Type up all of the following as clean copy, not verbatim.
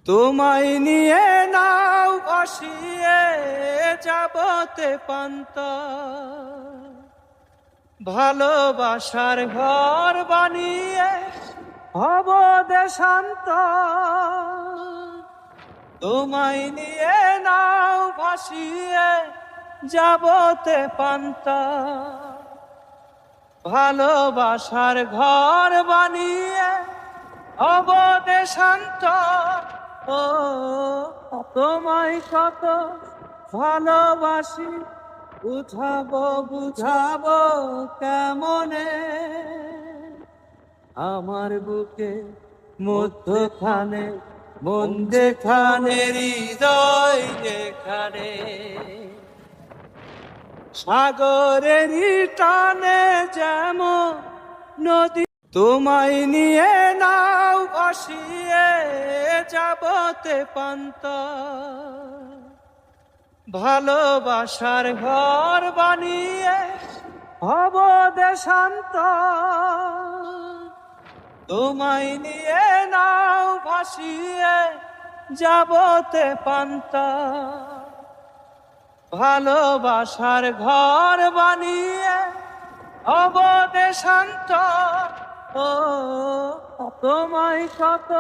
তোমায় নিয়ে নাও ভাসিয়ে যাবতে পান্তা, ভালোবাসার ঘর বানিয়ে হব দেশান্তর। তোমায় নিয়ে নাও ভাসিয়ে যাবতে পান্তা, ভালোবাসার ঘর বানিয়ে হব দেশান্তর। ও তোমায় কত ভালোবাসি, বুঝাবো বুঝাবো কেমনে। আমার বুকে মধ্যখানে মন যেখানে, হৃদয় যেখানে, সাগরেরই টানে যেমন নদী। তোমায় নিয়ে নাও ভাসিয়ে যাবতে পান্তা, ভালোবাসার ঘর বানিয়ে হব দেশান্তর। তোমায় নিয়ে নাও ভাসিয়ে যাবতে পান্তা, ভালোবাসার ঘর বানিয়ে হব দেশান্তর। ও তোমায় কত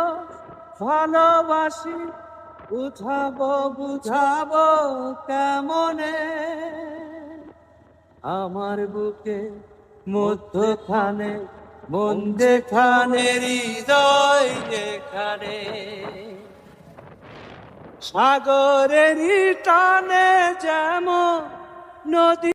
ভালোবাসি, বুঝাবো বুঝাবো কেমনে। আমার বুকে মধ্যখানে মন যেখানে, হৃদয় যেখানে, সাগরেরই টানে যেমন নদী।